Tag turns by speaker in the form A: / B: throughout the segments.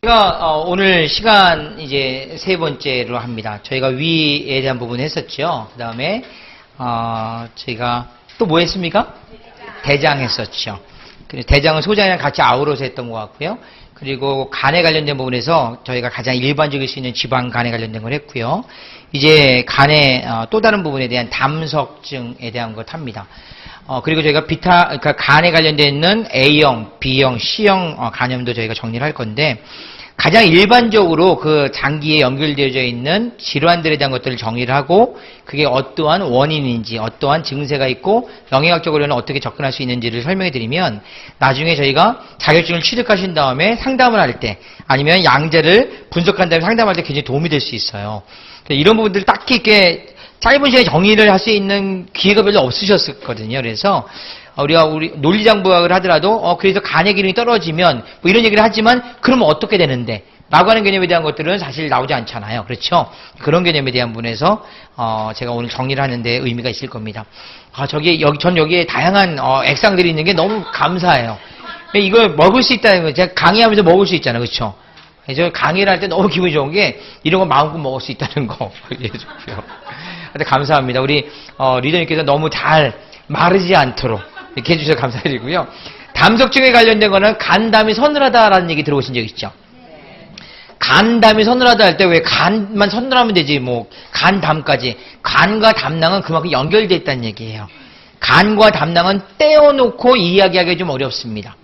A: 제가 오늘 시간 이제 세 번째로 합니다. 저희가 위에 대한 부분 했었죠. 그 다음에 저희가 또 뭐 했습니까? 대장 했었죠. 대장은 소장이랑 같이 아우러서 했던 것 같고요. 그리고 간에 관련된 부분에서 저희가 가장 일반적일 수 있는 지방 간에 관련된 걸 했고요. 이제 간의 또 다른 부분에 대한 담석증에 대한 것 합니다. 그리고 저희가 그러니까 간에 관련되어 있는 A형, B형, C형 간염도 저희가 정리를 할 건데, 가장 일반적으로 그 장기에 연결되어져 있는 질환들에 대한 것들을 정리를 하고, 그게 어떠한 원인인지, 어떠한 증세가 있고, 영양학적으로는 어떻게 접근할 수 있는지를 설명해 드리면, 나중에 저희가 자격증을 취득하신 다음에 상담을 할 때, 아니면 양자를 분석한 다음에 상담할 때 굉장히 도움이 될 수 있어요. 이런 부분들 딱히 이렇게 짧은 시간에 정리를 할 수 있는 기회가 별로 없으셨거든요. 그래서 우리 논리장부학을 하더라도 그래서 간의 기능이 떨어지면 뭐 이런 얘기를 하지만 그러면 어떻게 되는데 라고 하는 개념에 대한 것들은 사실 나오지 않잖아요. 그렇죠? 그런 개념에 대한 부분에서 제가 오늘 정리를 하는데 의미가 있을 겁니다. 전 여기에 다양한 액상들이 있는 게 너무 감사해요. 이걸 먹을 수 있다는 거 제가 강의하면서 먹을 수 있잖아요. 그렇죠? 저 강의를 할 때 너무 기분이 좋은 게 이런 거 마음껏 먹을 수 있다는 거 얘기해줬고요. 감사합니다. 우리 리더님께서 너무 잘 마르지 않도록 이렇게 해주셔서 감사드리고요. 담석증에 관련된 거는 간담이 서늘하다라는 얘기 들어보신 적 있죠? 간담이 서늘하다 할 때 왜 간만 서늘하면 되지 뭐 간담까지. 간과 담낭은 그만큼 연결되어 있다는 얘기예요. 간과 담낭은 떼어놓고 이야기하기가 좀 어렵습니다.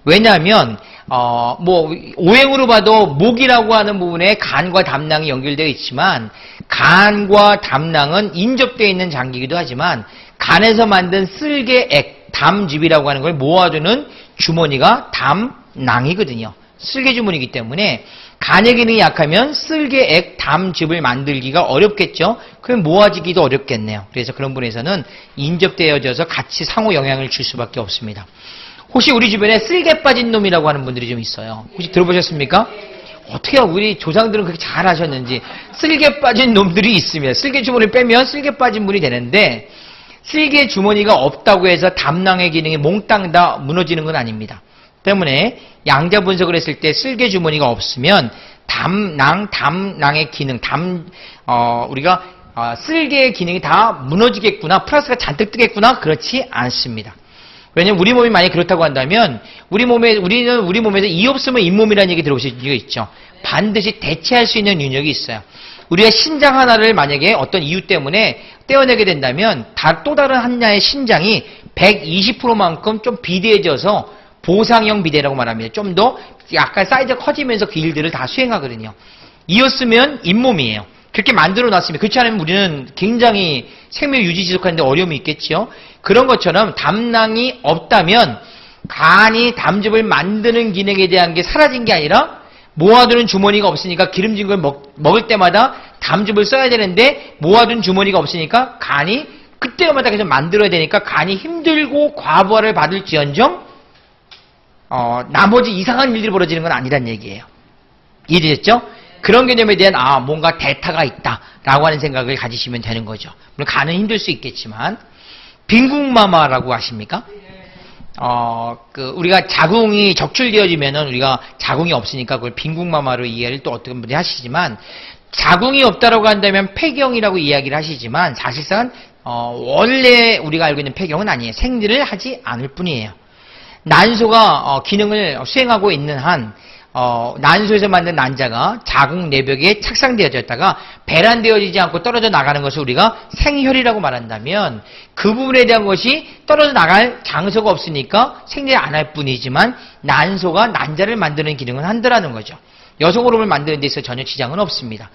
A: 왜냐하면 뭐 오행으로 봐도 목이라고 하는 부분에 간과 담낭이 연결되어 있지만 간과 담낭은 인접되어 있는 장기이기도 하지만 간에서 만든 쓸개액, 담즙이라고 하는 걸 모아두는 주머니가 담낭이거든요. 쓸개 주머니이기 때문에 간의 기능이 약하면 쓸개액, 담즙을 만들기가 어렵겠죠. 그럼 모아지기도 어렵겠네요. 그래서 그런 분에서는 인접되어져서 같이 상호 영향을 줄 수밖에 없습니다. 혹시 우리 주변에 쓸개 빠진 놈이라고 하는 분들이 좀 있어요. 혹시 들어보셨습니까? 어떻게 우리 조상들은 그렇게 잘 하셨는지 쓸개 빠진 놈들이 있으면 쓸개 주머니를 빼면 쓸개 빠진 분이 되는데 쓸개 주머니가 없다고 해서 담낭의 기능이 몽땅 다 무너지는 건 아닙니다. 때문에 양자 분석을 했을 때 쓸개 주머니가 없으면 담낭의 기능, 우리가 쓸개의 기능이 다 무너지겠구나, 플러스가 잔뜩 뜨겠구나, 그렇지 않습니다. 왜냐면 우리 몸이 만약에 그렇다고 한다면 우리는 우리 몸에서 이 없으면 잇몸이라는 얘기 들어보신 적 있죠. 반드시 대체할 수 있는 능력이 있어요. 우리가 신장 하나를 만약에 어떤 이유 때문에 떼어내게 된다면 또 다른 하나의 신장이 120%만큼 좀 비대해져서 보상형 비대라고 말합니다. 좀 더 약간 사이즈가 커지면서 그 일들을 다 수행하거든요. 이었으면 잇몸이에요. 그렇게 만들어 놨으면, 그렇지 않으면 우리는 굉장히 생명 유지 지속하는데 어려움이 있겠죠. 그런 것처럼 담낭이 없다면 간이 담즙을 만드는 기능에 대한 게 사라진 게 아니라 모아두는 주머니가 없으니까 기름진 걸 먹을 때마다 담즙을 써야 되는데 모아둔 주머니가 없으니까 간이 그때마다 계속 만들어야 되니까 간이 힘들고 과부하를 받을지언정 나머지 이상한 일들이 벌어지는 건 아니란 얘기예요. 이해되셨죠? 그런 개념에 대한 뭔가 대타가 있다라고 하는 생각을 가지시면 되는 거죠. 물론 간은 힘들 수 있겠지만 빈궁마마라고 아십니까? 우리가 자궁이 적출되어지면은 우리가 자궁이 없으니까 그걸 빈궁마마로 이해를 또 어떤 분이 하시지만 자궁이 없다라고 한다면 폐경이라고 이야기를 하시지만 사실상 원래 우리가 알고 있는 폐경은 아니에요. 생리를 하지 않을 뿐이에요. 난소가 기능을 수행하고 있는 한 난소에서 만든 난자가 자궁 내벽에 착상되어졌다가 배란되어지지 않고 떨어져 나가는 것을 우리가 생혈이라고 말한다면 그 부분에 대한 것이 떨어져 나갈 장소가 없으니까 생리를 안 할 뿐이지만 난소가 난자를 만드는 기능은 한다라는 거죠. 여성 호르몬을 만드는 데 있어서 전혀 지장은 없습니다.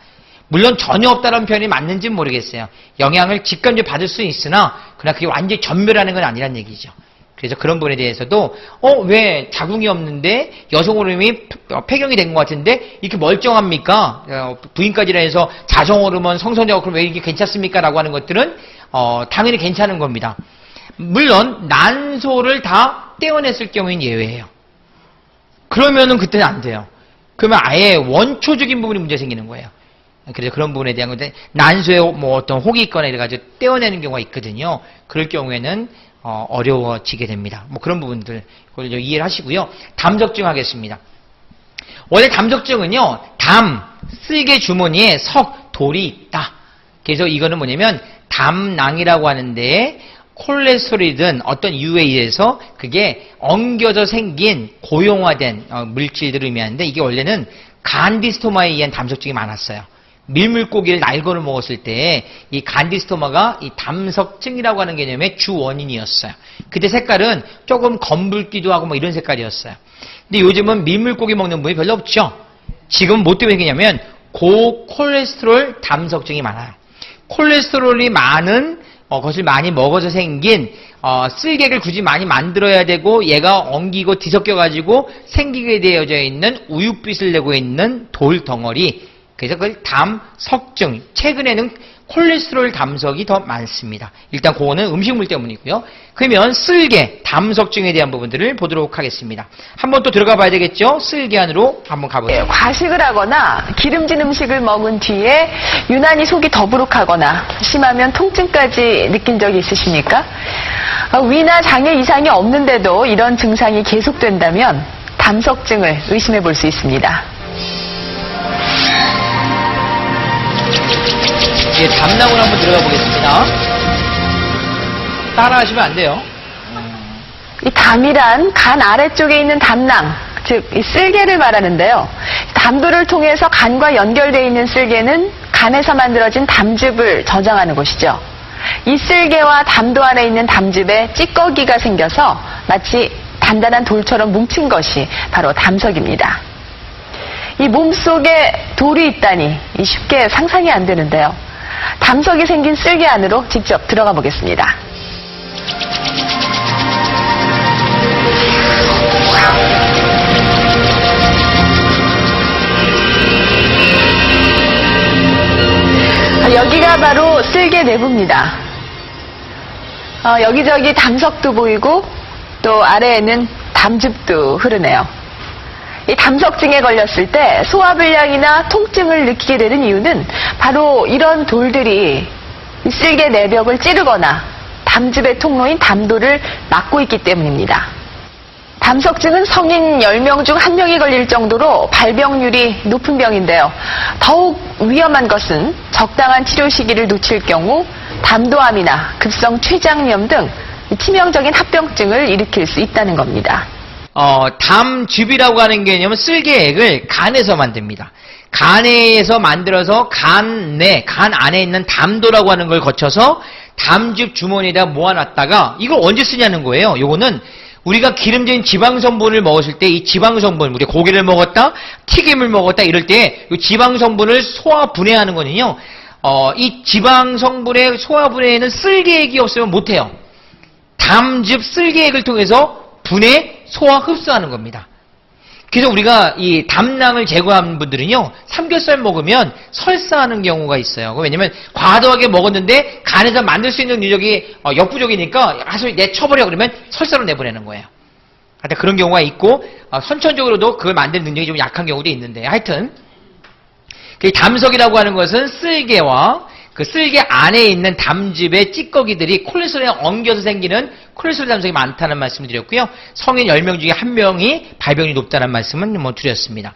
A: 물론 전혀 없다는 표현이 맞는지는 모르겠어요. 영향을 직간접적으로 받을 수는 있으나 그러나 그게 완전히 전멸하는 건 아니란 얘기죠. 그래서 그런 부분에 대해서도 왜 자궁이 없는데 여성 호르몬이 폐경이 된 것 같은데 이렇게 멀쩡합니까? 부인까지라 해서 자성 호르몬, 성선자고 그럼 왜 이렇게 괜찮습니까? 라고 하는 것들은 당연히 괜찮은 겁니다. 물론 난소를 다 떼어냈을 경우엔 예외예요. 그러면은 그때는 안 돼요. 그러면 아예 원초적인 부분이 문제 생기는 거예요. 그래서 그런 부분에 대한 건데 난소에 뭐 어떤 혹이 있거나 이래가지고 떼어내는 경우가 있거든요. 그럴 경우에는 어려워지게 됩니다. 뭐 그런 부분들 그걸 이해를 하시고요. 담석증 하겠습니다. 원래 담석증은요, 쓸개 주머니에 석, 돌이 있다. 그래서 이거는 뭐냐면 담낭이라고 하는데 콜레스테롤이든 어떤 이유에 의해서 그게 엉겨져 생긴 고용화된 물질들을 의미하는데 이게 원래는 간디스토마에 의한 담석증이 많았어요. 밀물고기를 날거를 먹었을 때 이 간디스토마가 이 담석증이라고 하는 개념의 주 원인이었어요. 그때 색깔은 조금 검붉기도 하고 뭐 이런 색깔이었어요. 근데 요즘은 밀물고기 먹는 분이 별로 없죠. 지금 뭐 때문에 생기냐면 고콜레스테롤 담석증이 많아요. 콜레스테롤이 많은 것을 많이 먹어서 생긴 쓸개를 굳이 많이 만들어야 되고 얘가 엉기고 뒤섞여가지고 생기게 되어져 있는 우윳빛을 내고 있는 돌 덩어리, 그래서 그걸 담석증, 최근에는 콜레스테롤 담석이 더 많습니다. 일단 그거는 음식물 때문이고요. 그러면 쓸개, 담석증에 대한 부분들을 보도록 하겠습니다. 한번 또 들어가 봐야 되겠죠? 쓸개 안으로 한번 가보죠.
B: 과식을 하거나 기름진 음식을 먹은 뒤에 유난히 속이 더부룩하거나 심하면 통증까지 느낀 적이 있으십니까? 위나 장에 이상이 없는데도 이런 증상이 계속된다면 담석증을 의심해 볼 수 있습니다.
A: 예, 담낭으로 한번 들어가 보겠습니다. 따라 하시면 안 돼요.
B: 이 담이란 간 아래쪽에 있는 담낭, 즉 이 쓸개를 말하는데요. 담도를 통해서 간과 연결되어 있는 쓸개는 간에서 만들어진 담즙을 저장하는 곳이죠. 이 쓸개와 담도 안에 있는 담즙에 찌꺼기가 생겨서 마치 단단한 돌처럼 뭉친 것이 바로 담석입니다. 이 몸속에 돌이 있다니 쉽게 상상이 안 되는데요. 담석이 생긴 쓸개 안으로 직접 들어가 보겠습니다. 여기가 바로 쓸개 내부입니다. 여기저기 담석도 보이고 또 아래에는 담즙도 흐르네요. 이 담석증에 걸렸을 때 소화불량이나 통증을 느끼게 되는 이유는 바로 이런 돌들이 쓸개 내벽을 찌르거나 담즙의 통로인 담도를 막고 있기 때문입니다. 담석증은 성인 10명 중 1명이 걸릴 정도로 발병률이 높은 병인데요. 더욱 위험한 것은 적당한 치료 시기를 놓칠 경우 담도암이나 급성 췌장염 등 치명적인 합병증을 일으킬 수 있다는 겁니다.
A: 담즙이라고 하는 개념은 쓸개액을 간에서 만듭니다. 간에서 만들어서 간 안에 있는 담도라고 하는 걸 거쳐서 담즙 주머니에다 모아놨다가 이걸 언제 쓰냐는 거예요. 요거는 우리가 기름진 지방성분을 먹었을 때 이 지방성분, 우리 고기를 먹었다, 튀김을 먹었다 이럴 때 이 지방성분을 소화 분해하는 거는요. 이 지방성분의 소화 분해에는 쓸개액이 없으면 못해요. 담즙 쓸개액을 통해서 분해, 소화, 흡수하는 겁니다. 그래서 우리가 이 담낭을 제거한 분들은요, 삼겹살 먹으면 설사하는 경우가 있어요. 왜냐면 과도하게 먹었는데 간에서 만들 수 있는 능력이 역부족이니까 아주 내쳐버려 그러면 설사로 내보내는 거예요. 하여튼 그런 경우가 있고, 선천적으로도 그걸 만드는 능력이 좀 약한 경우도 있는데, 하여튼 그 담석이라고 하는 것은 쓸개와 그 쓸개 안에 있는 담즙의 찌꺼기들이 콜레스테롤에 엉겨서 생기는 콜레스테롤 담석이 많다는 말씀을 드렸고요. 성인 10명 중에 1명이 발병이 높다는 말씀은 드렸습니다.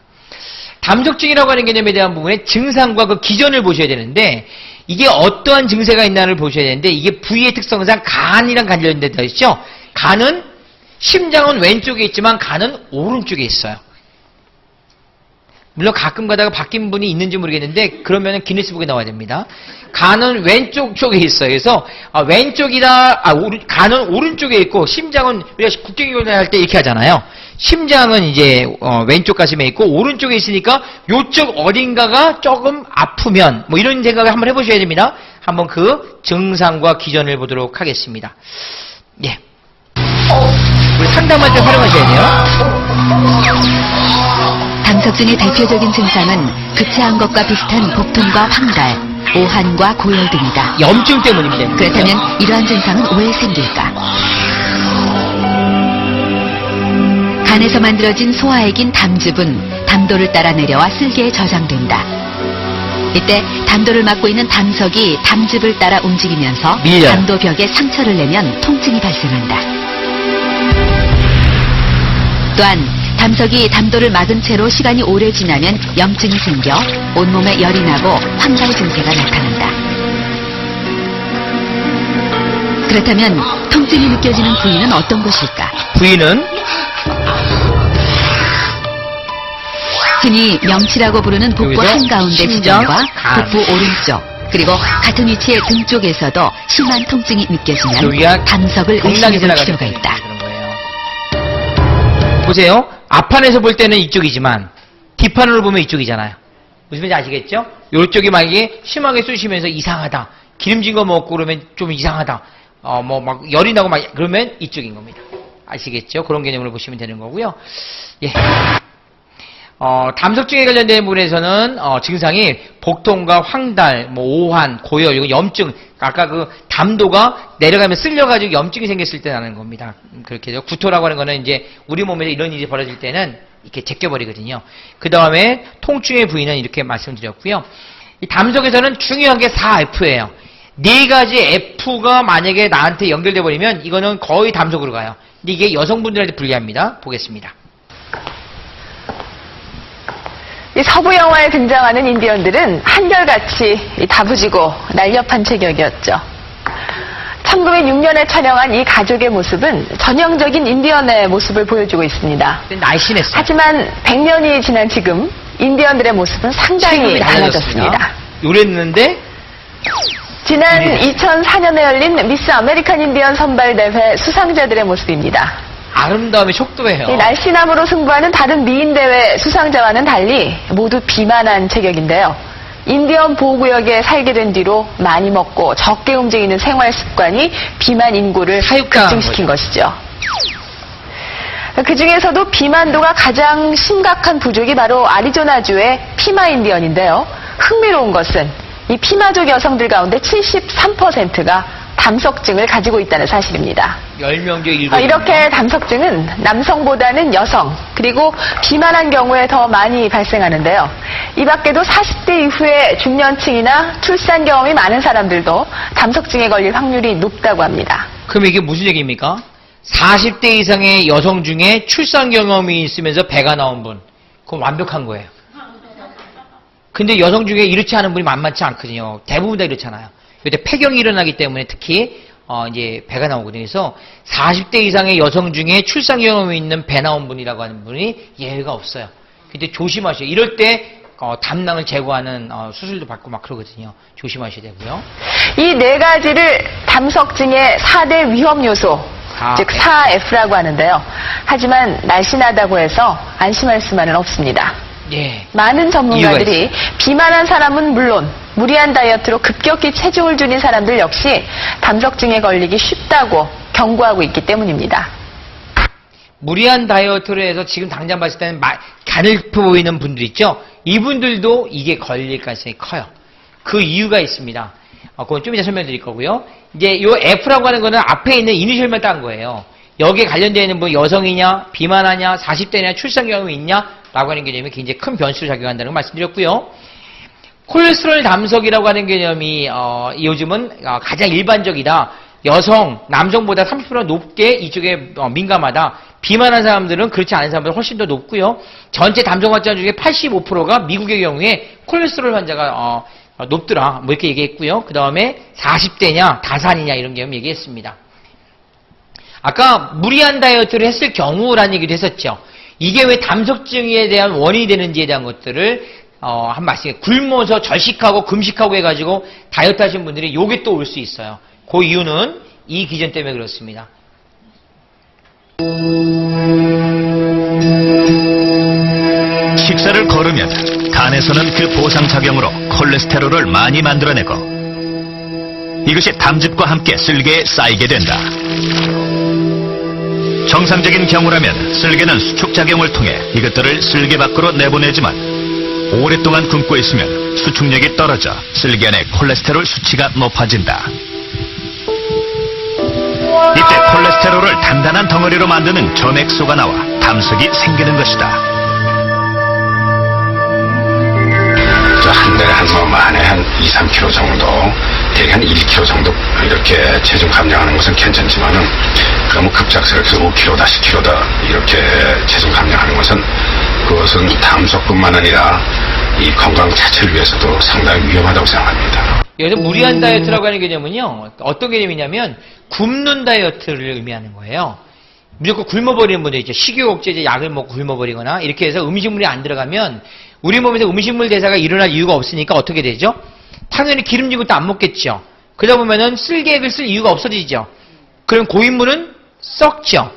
A: 담석증이라고 하는 개념에 대한 부분에 증상과 그 기전을 보셔야 되는데 이게 어떠한 증세가 있나를 보셔야 되는데 이게 부위의 특성상 간이랑 관련되어 있죠. 간은 심장은 왼쪽에 있지만 간은 오른쪽에 있어요. 물론 가끔 가다가 바뀐 분이 있는지 모르겠는데 그러면 기네스북에 나와야 됩니다. 간은 왼쪽 쪽에 있어요. 그래서 간은 오른쪽에 있고 심장은 우리가 국경교대 할 때 이렇게 하잖아요. 심장은 이제 왼쪽 가슴에 있고 오른쪽에 있으니까 요쪽 어딘가가 조금 아프면 뭐 이런 생각을 한번 해보셔야 됩니다. 한번 그 증상과 기전을 보도록 하겠습니다. 예. 우리 상담할 때 활용하셔야 돼요.
C: 담석증의 대표적인 증상은 급체한 것과 비슷한 복통과 황달, 오한과 고열 등이다.
A: 염증 때문입니다.
C: 그렇다면 이러한 증상은 왜 생길까? 간에서 만들어진 소화액인 담즙은 담도를 따라 내려와 쓸개에 저장된다. 이때 담도를 막고 있는 담석이 담즙을 따라 움직이면서
A: 밀려요.
C: 담도벽에 상처를 내면 통증이 발생한다. 또한 담석이 담도를 막은 채로 시간이 오래 지나면 염증이 생겨 온몸에 열이 나고 황달 증세가 나타난다. 그렇다면 통증이 느껴지는 부위는 어떤 곳일까?
A: 부위는
C: 흔히 명치라고 부르는 복부
A: 여기서
C: 한가운데
A: 심장,
C: 지점과
A: 간.
C: 복부 오른쪽 그리고 같은 위치의 등 쪽에서도 심한 통증이 느껴지면
A: 여기가
C: 담석을
A: 경락이
C: 의심해볼
A: 지나가기
C: 필요가
A: 때문에
C: 있다.
A: 그런 거예요. 보세요. 앞판에서 볼 때는 이쪽이지만 뒷판으로 보면 이쪽이잖아요. 무슨 말인지 아시겠죠? 이쪽이 만약에 심하게 쑤시면서 이상하다. 기름진 거 먹고 그러면 좀 이상하다. 막 열이 나고 막 그러면 이쪽인 겁니다. 아시겠죠? 그런 개념으로 보시면 되는 거고요. 예. 담석증에 관련된 부분에서는 증상이 복통과 황달, 오한, 고열, 이거 염증, 아까 그 담도가 내려가면 쓸려가지고 염증이 생겼을 때 나는 겁니다. 그렇게 해서 구토라고 하는 거는 이제 우리 몸에서 이런 일이 벌어질 때는 이렇게 제껴버리거든요. 그 다음에 통증의 부위는 이렇게 말씀드렸고요. 이 담석에서는 중요한 게 4F예요. 네 가지 F가 만약에 나한테 연결돼 버리면 이거는 거의 담석으로 가요. 근데 이게 여성분들한테 불리합니다. 보겠습니다.
B: 이 서부 영화에 등장하는 인디언들은 한결같이 다부지고 날렵한 체격이었죠. 1906년에 촬영한 이 가족의 모습은 전형적인 인디언의 모습을 보여주고 있습니다.
A: 날씬했어요.
B: 하지만 100년이 지난 지금 인디언들의 모습은 상당히
A: 체급이
B: 달라졌습니다.
A: 요랬는데
B: 지난 2004년에 열린 미스 아메리칸 인디언 선발대회 수상자들의 모습입니다.
A: 아름다움의 척도예요.
B: 이 날씬함으로 승부하는 다른 미인대회 수상자와는 달리 모두 비만한 체격인데요. 인디언 보호구역에 살게 된 뒤로 많이 먹고 적게 움직이는 생활 습관이 비만 인구를
A: 사육당한
B: 급증시킨 것이죠. 그 중에서도 비만도가 가장 심각한 부족이 바로 아리조나주의 피마 인디언인데요. 흥미로운 것은 이 피마족 여성들 가운데 73%가 담석증을 가지고 있다는 사실입니다.
A: 10명 중에 7명.
B: 이렇게 담석증은 남성보다는 여성 그리고 비만한 경우에 더 많이 발생하는데요. 이 밖에도 40대 이후에 중년층이나 출산 경험이 많은 사람들도 담석증에 걸릴 확률이 높다고 합니다.
A: 그럼 이게 무슨 얘기입니까? 40대 이상의 여성 중에 출산 경험이 있으면서 배가 나온 분. 그건 완벽한 거예요. 근데 여성 중에 이렇지 않은 분이 만만치 않거든요. 대부분 다 이렇잖아요. 이때 폐경이 일어나기 때문에 특히 이제 배가 나오거든요. 그래서 40대 이상의 여성 중에 출산 경험이 있는 배 나온 분이라고 하는 분이 예외가 없어요. 근데 조심하셔요. 이럴 때 담낭을 제거하는 수술도 받고 막 그러거든요. 조심하셔야 되고요.
B: 이 네 가지를 담석증의 4대 위험 요소, 즉 4F라고 하는데요. 하지만 날씬하다고 해서 안심할 수만은 없습니다.
A: 예.
B: 많은 전문가들이 비만한 사람은 물론 무리한 다이어트로 급격히 체중을 줄인 사람들 역시 담석증에 걸리기 쉽다고 경고하고 있기 때문입니다.
A: 무리한 다이어트를 해서 지금 당장 봤을 때는 가늘프 보이는 분들 있죠? 이분들도 이게 걸릴 가능성이 커요. 그 이유가 있습니다. 그건 좀 이따 설명드릴 거고요. 이제 요 F라고 하는 거는 앞에 있는 이니셜만 딴 거예요. 여기에 관련되어 있는 분 여성이냐, 비만하냐, 40대냐, 출산 경험이 있냐 라고 하는 개념이 굉장히 큰 변수를 작용한다는 걸 말씀드렸고요. 콜레스테롤 담석이라고 하는 개념이 요즘은 가장 일반적이다. 여성, 남성보다 30% 높게 이쪽에 민감하다. 비만한 사람들은 그렇지 않은 사람보다 훨씬 더 높고요. 전체 담석 환자 중에 85%가 미국의 경우에 콜레스테롤 환자가 높더라. 뭐 이렇게 얘기했고요. 그 다음에 40대냐, 다산이냐 이런 개념 얘기했습니다. 아까 무리한 다이어트를 했을 경우라는 얘기도 했었죠. 이게 왜 담석증에 대한 원인이 되는지에 대한 것들을 한 말씀. 굶어서 절식하고 금식하고 해가지고 다이어트 하신 분들이 요게 또 올 수 있어요. 그 이유는 이 기전 때문에 그렇습니다.
D: 식사를 거르면 간에서는 그 보상작용으로 콜레스테롤을 많이 만들어내고 이것이 담즙과 함께 쓸개에 쌓이게 된다. 정상적인 경우라면 쓸개는 수축작용을 통해 이것들을 쓸개 밖으로 내보내지만 오랫동안 굶고 있으면 수축력이 떨어져 쓸개 안의 콜레스테롤 수치가 높아진다. 이때 콜레스테롤을 단단한 덩어리로 만드는 점액소가 나와 담석이 생기는 것이다.
E: 한 달에 한 2, 3kg 정도 대략 한 1kg 정도 이렇게 체중 감량하는 것은 괜찮지만은 너무 급작스럽게 5kg다 10kg다 이렇게 체중 감량하는 것은 그것은 담속뿐만 아니라 이 건강 자체를 위해서도 상당히 위험하다고 생각합니다.
A: 여기서 무리한 다이어트라고 하는 개념은요, 어떤 개념이냐면 굶는 다이어트를 의미하는 거예요. 무조건 굶어버리는 분들 있죠. 식욕억제제 약을 먹고 굶어버리거나 이렇게 해서 음식물이 안 들어가면 우리 몸에서 음식물 대사가 일어날 이유가 없으니까 어떻게 되죠? 당연히 기름진 것도 안 먹겠죠. 그러다 보면은 쓸개액을 쓸 이유가 없어지죠. 그럼 고인물은 썩죠.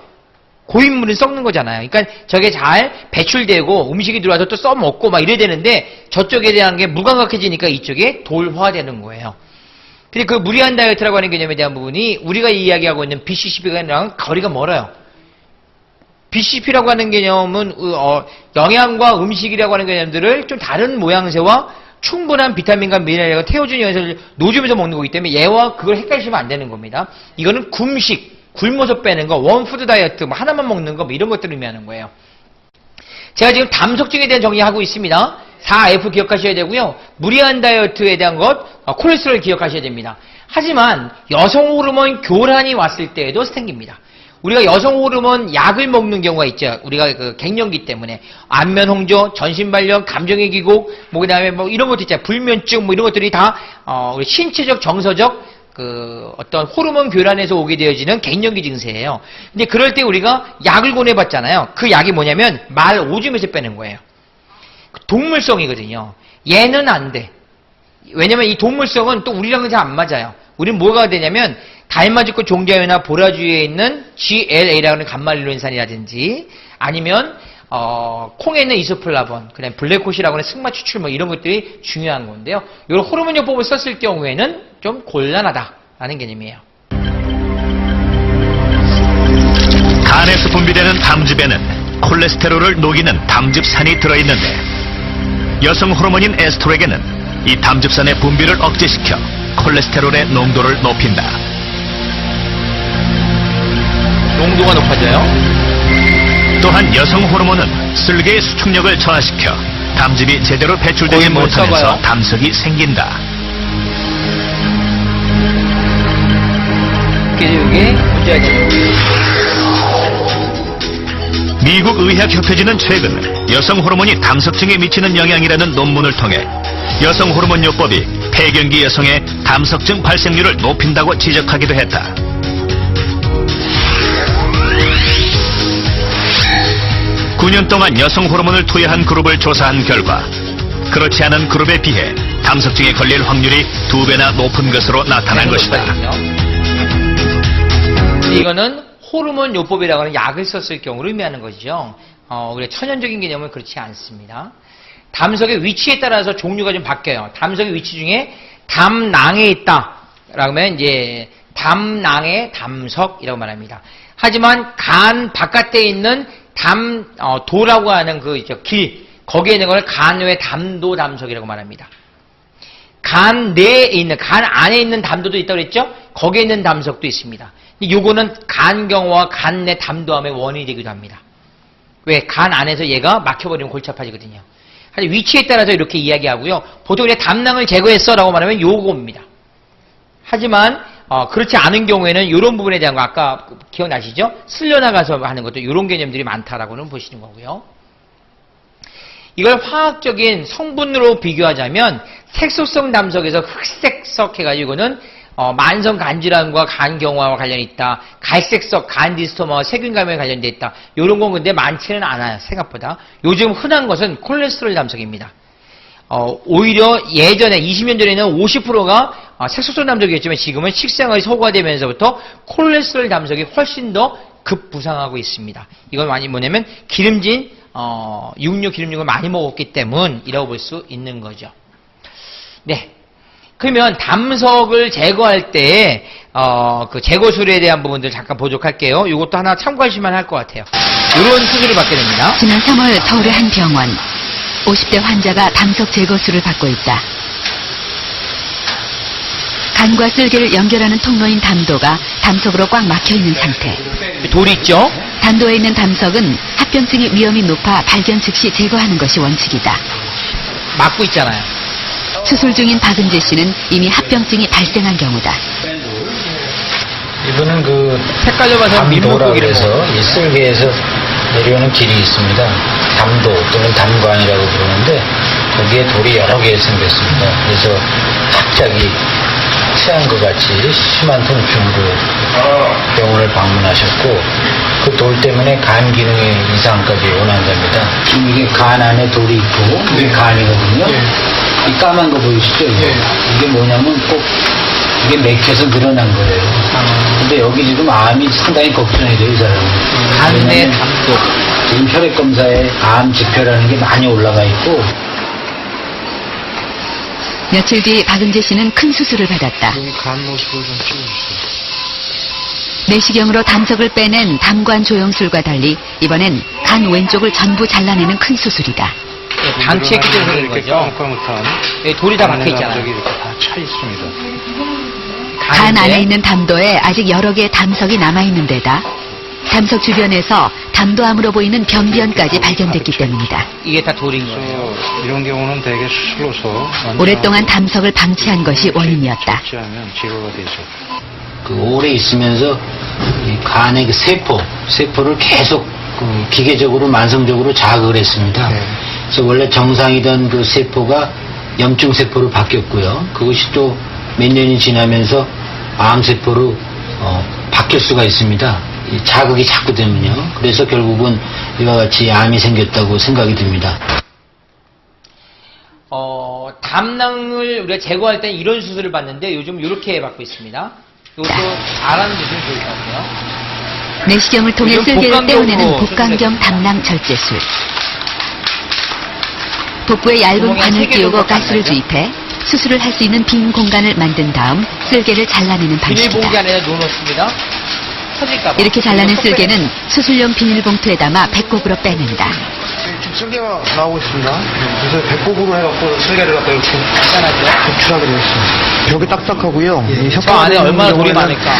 A: 고인물은 썩는 거잖아요. 그러니까 저게 잘 배출되고 음식이 들어와서 또 써먹고 막 이래야 되는데 저쪽에 대한 게 무감각해지니까 이쪽에 돌화되는 거예요. 근데 그 무리한 다이어트라고 하는 개념에 대한 부분이 우리가 이야기하고 있는 BCCP랑 거리가 멀어요. BCCP라고 하는 개념은 영양과 음식이라고 하는 개념들을 좀 다른 모양새와 충분한 비타민과 미네랄과 태워준 영양소를 노즘에서 먹는 거기 때문에 얘와 그걸 헷갈리시면 안 되는 겁니다. 이거는 굶식, 굶어서 빼는 거, 원푸드 다이어트, 뭐 하나만 먹는 거, 뭐 이런 것들을 의미하는 거예요. 제가 지금 담석증에 대한 정리하고 있습니다. 4F 기억하셔야 되고요. 무리한 다이어트에 대한 것, 콜레스테롤 기억하셔야 됩니다. 하지만 여성 호르몬 교란이 왔을 때에도 생깁니다. 우리가 여성 호르몬 약을 먹는 경우가 있죠. 우리가 그 갱년기 때문에 안면 홍조, 전신발령, 감정의 기복, 뭐 그다음에 뭐 이런 것도 있잖아요. 불면증 뭐 이런 것들이 다 우리 신체적 정서적 그 어떤 호르몬 교란에서 오게 되어지는 갱년기 증세예요. 근데 그럴 때 우리가 약을 권해봤잖아요. 그 약이 뭐냐면 말 오줌에서 빼는 거예요. 동물성이거든요. 얘는 안 돼. 왜냐면 이 동물성은 또 우리랑은 잘 안 맞아요. 우리는 뭐가 되냐면 달맞이꽃 종자유나 보라주에 있는 GLA라고 하는 감말일로인산이라든지 아니면 콩에 있는 이소플라본, 그다음에 블랙호시라고 하는 승마 추출 뭐 이런 것들이 중요한 건데요. 이런 호르몬 요법을 썼을 경우에는 좀 곤란하다라는 개념이에요.
D: 간에서 분비되는 담즙에는 콜레스테롤을 녹이는 담즙산이 들어있는데 여성 호르몬인 에스트로겐은 이 담즙산의 분비를 억제시켜 콜레스테롤의 농도를 높인다.
A: 농도가 높아져요.
D: 또한 여성 호르몬은 쓸개의 수축력을 저하시켜 담즙이 제대로 배출되지
A: 거의 못
D: 못하면서
A: 썩어요.
D: 담석이 생긴다.
A: 그래서 이게 문제가 되는 거예요.
D: 미국 의학협회지는 최근 여성 호르몬이 담석증에 미치는 영향이라는 논문을 통해 여성 호르몬 요법이 폐경기 여성의 담석증 발생률을 높인다고 지적하기도 했다. (9년) 동안 여성 호르몬을 투여한 그룹을 조사한 결과 그렇지 않은 그룹에 비해 담석증에 걸릴 확률이 2배나 높은 것으로 나타난 것이다.
A: 이거는 호르몬 요법이라고 하는 약을 썼을 경우를 의미하는 것이죠. 우리가 천연적인 개념은 그렇지 않습니다. 담석의 위치에 따라서 종류가 좀 바뀌어요. 담석의 위치 중에 담낭에 있다. 라면 이제 담낭의 담석이라고 말합니다. 하지만 간 바깥에 있는 도라고 하는 그 길, 거기에 있는 걸 간 외 담도 담석이라고 말합니다. 간 내에 있는, 간 안에 있는 담도도 있다고 그랬죠? 거기에 있는 담석도 있습니다. 요거는 간경화와 간 내 담도함의 원인이 되기도 합니다. 왜? 간 안에서 얘가 막혀버리면 골치 아파지거든요. 하여튼 위치에 따라서 이렇게 이야기하고요. 보통 우리가 담낭을 제거했어 라고 말하면 요겁니다. 하지만 그렇지 않은 경우에는 이런 부분에 대한 거 아까 기억나시죠? 쓸려나가서 하는 것도 이런 개념들이 많다라고는 보시는 거고요. 이걸 화학적인 성분으로 비교하자면 색소성 담석에서 흑색석 해가지고는 만성 간질환과 간경화와 관련이 있다. 갈색석 간디스토마와 세균감에 관련돼 있다. 이런 건 근데 많지는 않아요. 생각보다. 요즘 흔한 것은 콜레스테롤 담석입니다. 오히려 예전에 20년 전에는 50%가 색소성 담석이었지만 지금은 식생활이 소과되면서부터 콜레스테롤 담석이 훨씬 더 급부상하고 있습니다. 이건 많이 뭐냐면 기름진 육류 기름육을 많이 먹었기 때문이라고 볼 수 있는 거죠. 네. 그러면 담석을 제거할 때 그 제거술에 대한 부분들 잠깐 보도록 할게요. 이것도 하나 참고하시면 할 것 같아요. 이런 수술을 받게 됩니다.
C: 지난 3월 서울의 한 병원. 50대 환자가 담석 제거술을 받고 있다. 간과 쓸개를 연결하는 통로인 담도가 담석으로 꽉 막혀 있는 상태.
A: 돌이 있죠?
C: 담도에 있는 담석은 합병증의 위험이 높아 발견 즉시 제거하는 것이 원칙이다.
A: 막고 있잖아요.
C: 수술 중인 박은재 씨는 이미 합병증이 발생한 경우다.
F: 이분은 그
A: 헷갈려봐서
F: 담도라고 해서 이 쓸개에서 내려오는 길이 있습니다. 담도 또는 담관이라고 부르는데 거기에 돌이 여러 개 생겼습니다. 그래서 갑자기 체한 것 같이 심한 통증으로 병원을 방문하셨고 그 돌 때문에 간 기능에 이상까지 원한답니다. 지금 이게 간 안에 돌이 있고 이게 간이거든요. 이 까만 거 보이시죠? 이게 뭐냐면 꼭 이게 맥혀서 늘어난 거예요. 근데 여기 지금 암이 상당히 걱정이 돼요, 이 사람은.
A: 간내 담도.
F: 지금 혈액 검사에 암 지표라는 게 많이 올라가 있고.
C: 며칠 뒤 박은재 씨는 큰 수술을 받았다.
F: 간 모습을 좀 찍어주세요.
C: 내시경으로 담석을 빼낸 담관 조영술과 달리 이번엔 간 왼쪽을 전부 잘라내는 큰 수술이다.
A: 방치했기 때문에 그런 거죠. 돌이 다 박혀 있잖아요.
F: 이렇게 다 차 있습니다.
C: 간 안에 있는 담도에 아직 여러 개의 담석이 남아있는 데다 담석 주변에서 담도암으로 보이는 병변까지 발견됐기 때문이다.
A: 이게 다 돌인 거예요.
F: 이런 경우는 대개 수술로서
C: 오랫동안 담석을 방치한 것이 원인이었다.
F: 하면 제거가 되죠. 그 오래 있으면서 이 간의 그 세포를 계속 그 기계적으로 만성적으로 자극을 했습니다. 그래서 원래 정상이던 그 세포가 염증 세포로 바뀌었고요. 그것이 또 몇 년이 지나면서 암 세포로 바뀔 수가 있습니다. 이 자극이 자꾸 되면요. 그래서 결국은 이와 같이 암이 생겼다고 생각이 듭니다.
A: 담낭을 우리가 제거할 때 이런 수술을 받는데 요즘 이렇게 받고 있습니다. 이것도 알아주시면 좋을 것 같아요.
C: 내시경을 통해
A: 요즘
C: 쓸개를
A: 복강경으로
C: 떼어내는 복강경 담낭 절제술. 복부에 얇은
A: 구멍에
C: 관을
A: 세 개를
C: 끼우고
A: 넣고
C: 가스를
A: 깎아야죠.
C: 주입해 수술을 할 수 있는 빈 공간을 만든 다음 쓸개를 잘라내는
A: 비닐봉지
C: 방식이다.
A: 안에 넣어놓습니다. 터질까봐.
C: 이렇게 잘라낸 쓸개는 수술용 비닐봉투에 담아 배꼽으로 빼낸다.
G: 지금 쓸개가 나오고 있습니다. 그래서 배꼽으로 해갖고 쓸개를 갖다 이렇게
A: 간단하죠.
G: 배출하게 되어 있습니다. 벽이 딱딱하고요. 이
A: 저
G: 혓바닥
A: 안에 얼마나 돌이
G: 경우에는
A: 많을까.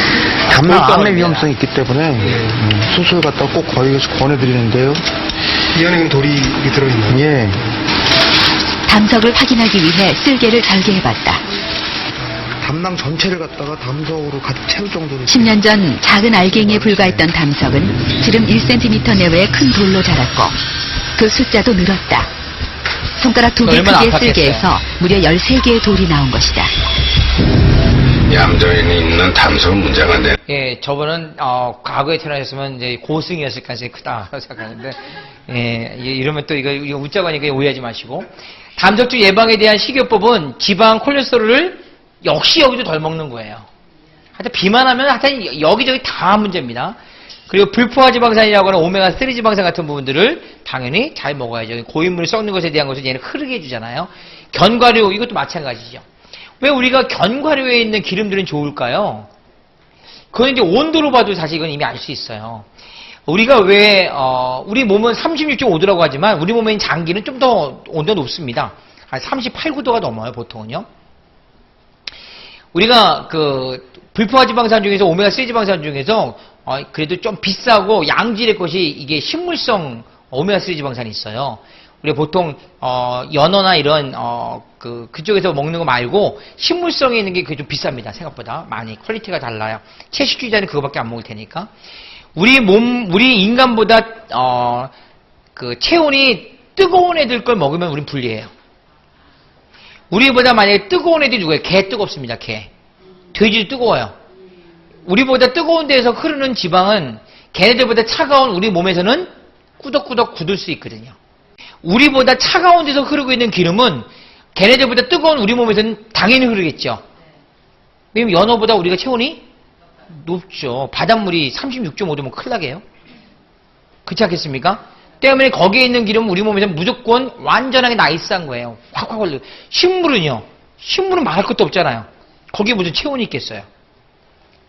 G: 담낭
A: 절대
G: 암의
A: 어렵습니다.
G: 위험성이 있기 때문에 수술 갖다 꼭 권해드리는데요. 이 안에 돌이 들어있나요? 예.
C: 담석을 확인하기 위해 쓸개를 절개해봤다.
G: 담낭 전체를 갖다가 담석으로 가득 채울 정도로
C: 10년 전 작은 알갱이에 불과했던 담석은 지름 1cm 내외의 큰 돌로 자랐고 그 숫자도 늘었다. 손가락 2개
A: 얼마나
C: 크기의
A: 아팠겠어요.
C: 쓸개에서 무려 13개의 돌이 나온 것이다.
E: 얌전히 있는 담석은 문제가 안 돼.
A: 예, 저분은 과거에 태어나셨으면 이제 고승이었을 가능성이 크다고 생각하는데, 예, 이러면 또 이거 웃자고 하니까 오해하지 마시고. 담석주 예방에 대한 식이요법은 지방 콜레스테롤을 역시 여기도 덜 먹는 거예요. 하여튼 비만하면 하여튼 여기저기 다 문제입니다. 그리고 불포화 지방산이라고 하는 오메가3 지방산 같은 부분들을 당연히 잘 먹어야죠. 고인물이 썩는 것에 대한 것을 얘는 흐르게 해주잖아요. 견과류, 이것도 마찬가지죠. 왜 우리가 견과류에 있는 기름들은 좋을까요? 그건 이제 온도로 봐도 사실 이건 이미 알 수 있어요. 우리가 왜, 우리 몸은 36.5도라고 하지만 우리 몸에 있는 장기는 좀 더 온도가 높습니다. 한 38, 9도가 넘어요, 보통은요. 우리가 그, 불포화 지방산 중에서 오메가3 지방산 중에서 그래도 좀 비싸고 양질의 것이 이게 식물성 오메가3 지방산이 있어요. 우리가 보통 연어나 이런 그쪽에서 먹는 거 말고 식물성에 있는 게 그게 좀 비쌉니다. 생각보다 많이 퀄리티가 달라요. 채식주의자는 그거밖에 안 먹을 테니까. 우리 인간보다 그 체온이 뜨거운 애들 걸 먹으면 우린 불리해요. 우리보다 만약에 뜨거운 애들이 누구예요? 개 뜨겁습니다. 개. 돼지도 뜨거워요. 우리보다 뜨거운 데에서 흐르는 지방은 걔네들보다 차가운 우리 몸에서는 꾸덕꾸덕 굳을 수 있거든요. 우리보다 차가운 데서 흐르고 있는 기름은 걔네들보다 뜨거운 우리 몸에서는 당연히 흐르겠죠. 왜냐면 연어보다 우리가 체온이 높죠. 바닷물이 36.5도면 큰일 나게요. 그렇지 않겠습니까? 때문에 거기에 있는 기름은 우리 몸에서는 무조건 완전하게 나이스한 거예요. 확확 올려. 식물은요. 식물은 말할 것도 없잖아요. 거기에 무슨 체온이 있겠어요.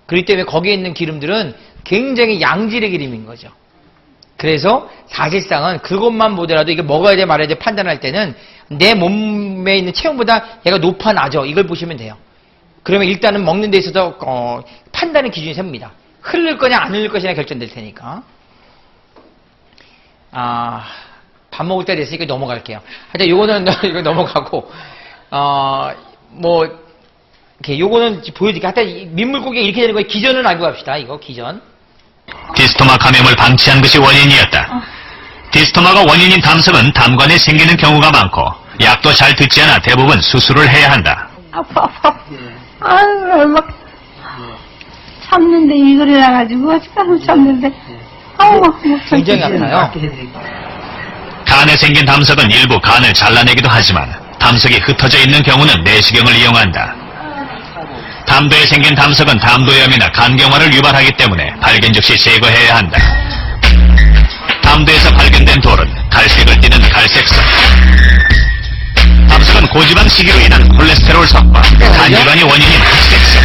A: 그렇기 때문에 거기에 있는 기름들은 굉장히 양질의 기름인 거죠. 그래서 사실상은 그것만 보더라도 이게 먹어야 돼 말아야 돼 판단할 때는 내 몸에 있는 체온보다 얘가 높아 낮아 이걸 보시면 돼요. 그러면 일단은 먹는 데 있어서 판단의 기준이 셉니다. 흐를 거냐 안 흐를 것이냐 결정될 테니까. 밥 먹을 때 됐으니까 넘어갈게요. 하여튼 이거는 이거 넘어가고 뭐 이렇게 요거는 보여드릴게요. 하여튼 민물고기가 이렇게 되는 거예요. 기전은 알고 갑시다. 이거 기전.
D: 디스토마 감염을 방치한 것이 원인이었다. 디스토마가 원인인 담석은 담관에 생기는 경우가 많고 약도 잘 듣지 않아 대부분 수술을 해야 한다.
H: 아파. 아유, 막 참는데 이걸 해가지고 참는데 아우
A: 굉장히 아파요.
D: 간에 생긴 담석은 일부 간을 잘라내기도 하지만 담석이 흩어져 있는 경우는 내시경을 이용한다. 담도에 생긴 담석은 담도염이나 간경화를 유발하기 때문에 발견 즉시 제거해야 한다. 담도에서 발견된 돌은 갈색을 띠는 갈색성. 담석은 고지방 식이로 인한 콜레스테롤 석과 간질환이 원인인 흑색성.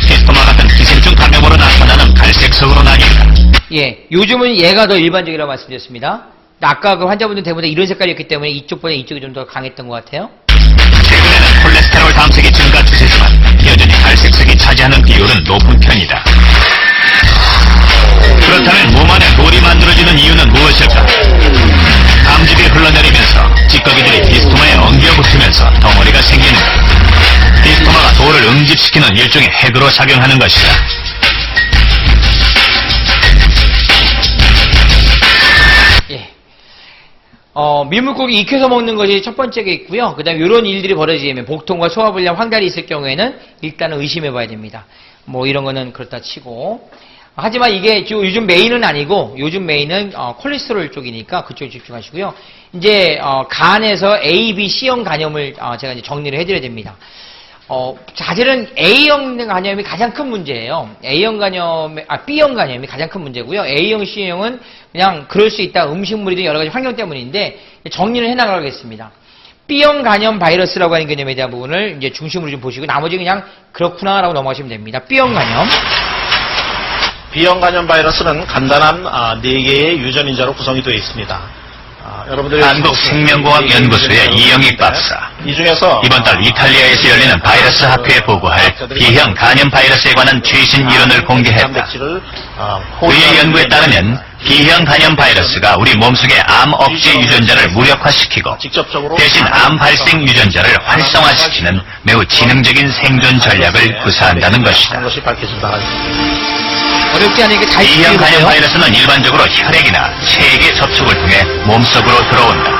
D: 디스토마 같은 기생충 감염으로 나타나는 갈색성으로 나뉜다.
A: 예, 요즘은 얘가 더 일반적이라고 말씀드렸습니다. 아까 그 환자분들 대부분 이런 색깔이었기 때문에 이쪽보다 이쪽이 좀 더 강했던 것 같아요.
D: 최근에는 콜레스테롤 담색이 증가 추세지만 여전히 갈색색이 차지하는 비율은 높은 편이다. 그렇다면 몸 안에 돌이 만들어지는 이유는 무엇일까? 담즙이 흘러내리면서 찌꺼기들이 디스토마에 엉겨붙으면서 덩어리가 생기는 것. 디스토마가 돌을 응집시키는 일종의 핵으로 작용하는 것이다.
A: 예. 민물고기 익혀서 먹는 것이 첫 번째가 있고요. 그 다음에 이런 일들이 벌어지면 복통과 소화불량, 황달이 있을 경우에는 일단은 의심해 봐야 됩니다. 뭐 이런 거는 그렇다 치고. 하지만 이게 요즘 메인은 아니고, 요즘 메인은 콜레스테롤 쪽이니까 그쪽에 집중하시고요. 이제 간에서 A, B, C형 간염을 제가 이제 정리를 해드려야 됩니다. 사실은 A형 간염이 가장 큰 문제예요. B형 간염이 가장 큰 문제고요. A형, C형은 그냥 그럴 수 있다. 음식물이든 여러 가지 환경 때문인데 정리를 해나가겠습니다. B형 간염 바이러스라고 하는 개념에 대한 부분을 이제 중심으로 좀 보시고 나머지 그냥 그렇구나라고 넘어가시면 됩니다. B형 간염.
I: B형 간염 바이러스는 간단한 4개의 유전인자로 구성이 되어 있습니다. 여러분들이
D: 한국생명공학연구소의 이영익 박사.
I: 이 중에서
D: 이번 달 이탈리아에서 열리는 바이러스 학회에 보고할 B형 간염 바이러스에 관한 최신 이론을 공개했다. 그의 연구에 따르면 B형 간염 바이러스가 우리 몸속의 암 억제 유전자를 무력화시키고 대신 암 발생 유전자를 활성화시키는 매우 지능적인 생존 전략을 구사한다는 것이다.
I: 것이 밝혀진 바가 있습니다.
A: 어렵지 않으니까 잘
D: B형 간염
A: 지켜보세요.
D: 바이러스는 일반적으로 혈액이나 체액의 접촉을 통해 몸속으로 들어온다.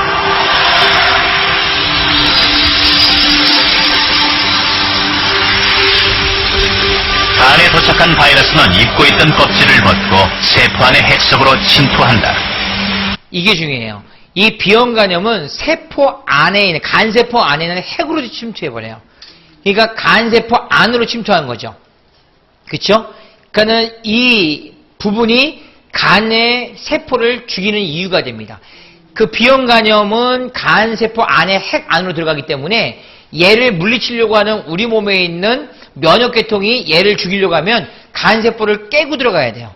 D: 간에 도착한 바이러스는 입고 있던 껍질을 벗고 세포 안의 핵 속으로 침투한다.
A: 이게 중요해요. 이 B형 간염은 세포 안에 있는, 간세포 안에 있는 핵으로 침투해버려요. 그러니까 간세포 안으로 침투한 거죠. 그쵸? 그러니까는 이 부분이 간의 세포를 죽이는 이유가 됩니다. 그 B형 간염은 간세포 안에 핵 안으로 들어가기 때문에 얘를 물리치려고 하는 우리 몸에 있는 면역계통이 얘를 죽이려고 하면 간세포를 깨고 들어가야 돼요.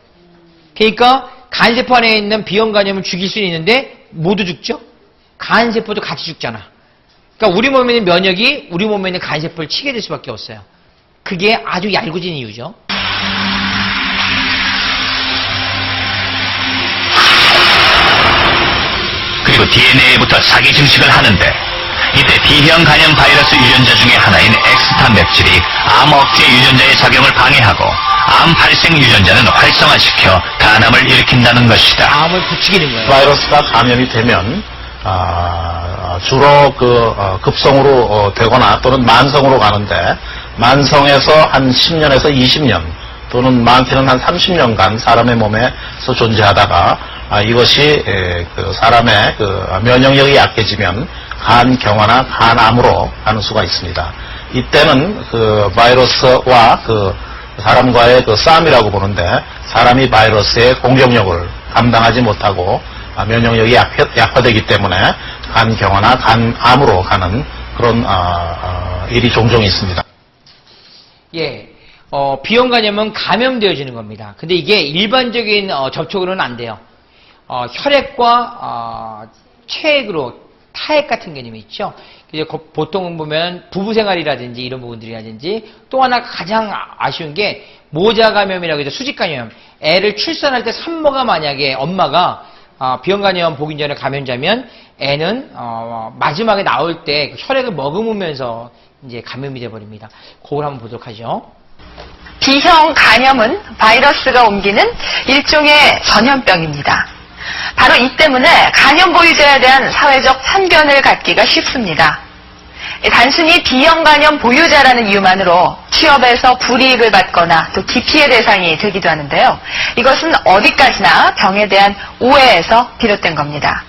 A: 그러니까 간세포 안에 있는 B형 간염을 죽일 수는 있는데 모두 죽죠? 간세포도 같이 죽잖아. 그러니까 우리 몸에 있는 면역이 우리 몸에 있는 간세포를 치게 될 수밖에 없어요. 그게 아주 얄궂은 이유죠.
D: 그리고 DNA부터 사기 증식을 하는데 이때 B형 간염 바이러스 유전자 중에 하나인 엑스타 맵질이 암 억제 유전자의 작용을 방해하고 암 발생 유전자는 활성화시켜 간암을 일으킨다는 것이다.
A: 암을 부추기는 거예요.
I: 바이러스가 감염이 되면 주로 급성으로 되거나 또는 만성으로 가는데 만성에서 한 10년에서 20년 또는 많게는 한 30년간 사람의 몸에서 존재하다가 이것이 사람의 면역력이 약해지면 간경화나 간암으로 가는 수가 있습니다. 이때는 바이러스와 사람과의 싸움이라고 보는데 사람이 바이러스의 공격력을 감당하지 못하고 면역력이 약화되기 때문에 간경화나 간암으로 가는 그런 일이 종종 있습니다.
A: 예. B형 간염은 감염되어지는 겁니다. 근데 이게 일반적인 접촉으로는 안 돼요. 혈액과 체액으로 타액 같은 개념이 있죠. 이제 보통 보면 부부 생활이라든지 이런 부분들이라든지 또 하나 가장 아쉬운 게 모자 감염이라고 해서 수직 감염. 애를 출산할 때 산모가 만약에 엄마가 B형 간염 보기 전에 감염자면 애는 마지막에 나올 때 혈액을 머금으면서 이제 감염이 돼버립니다. 그걸 한번 보도록 하죠.
B: B형 간염은 바이러스가 옮기는 일종의 전염병입니다. 바로 이 때문에 간염 보유자에 대한 사회적 편견을 갖기가 쉽습니다. 단순히 B형 간염 보유자라는 이유만으로 취업에서 불이익을 받거나 또 기피의 대상이 되기도 하는데요. 이것은 어디까지나 병에 대한 오해에서 비롯된 겁니다.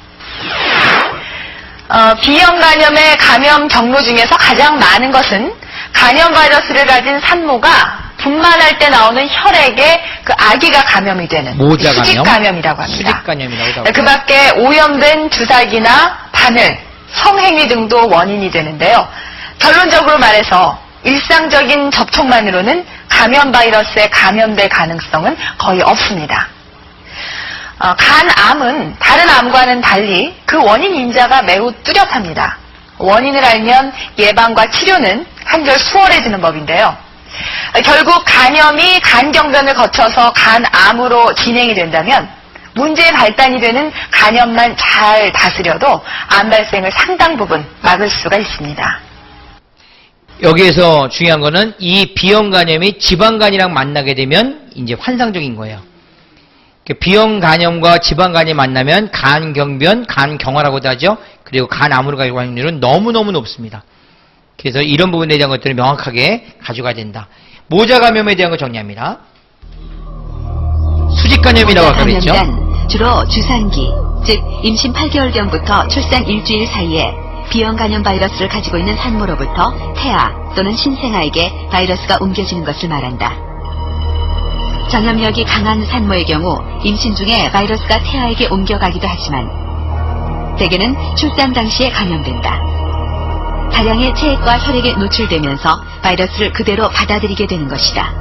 B: B형 간염의 감염 경로 중에서 가장 많은 것은 간염 바이러스를 가진 산모가 분만할 때 나오는 혈액에 그 아기가 감염이 되는
A: 모자 감염?
B: 수직 감염이라고 합니다.
A: 수직 감염이라고 하고.
B: 그 밖에 오염된 주사기나 바늘, 성행위 등도 원인이 되는데요. 결론적으로 말해서 일상적인 접촉만으로는 감염 바이러스에 감염될 가능성은 거의 없습니다. 간암은 다른 암과는 달리 그 원인 인자가 매우 뚜렷합니다. 원인을 알면 예방과 치료는 한결 수월해지는 법인데요. 결국 간염이 간경변을 거쳐서 간암으로 진행이 된다면 문제의 발단이 되는 간염만 잘 다스려도 암 발생을 상당 부분 막을 수가 있습니다.
A: 여기에서 중요한 거는 이 B형 간염이 지방간이랑 만나게 되면 이제 환상적인 거예요. B형 간염과 지방간이 만나면 간경변, 간경화라고도 하죠. 그리고 간암으로 갈 확률은 너무너무 높습니다. 그래서 이런 부분에 대한 것들을 명확하게 가져가야 된다. 모자 감염에 대한 거 정리합니다. 수직 감염이라고 아까 그랬죠.
C: 감염단 주로 주산기, 즉 임신 8개월경부터 출산 일주일 사이에 B형 간염 바이러스를 가지고 있는 산모로부터 태아 또는 신생아에게 바이러스가 옮겨지는 것을 말한다. 전염력이 강한 산모의 경우 임신 중에 바이러스가 태아에게 옮겨가기도 하지만 대개는 출산 당시에 감염된다. 다량의 체액과 혈액에 노출되면서 바이러스를 그대로 받아들이게 되는 것이다.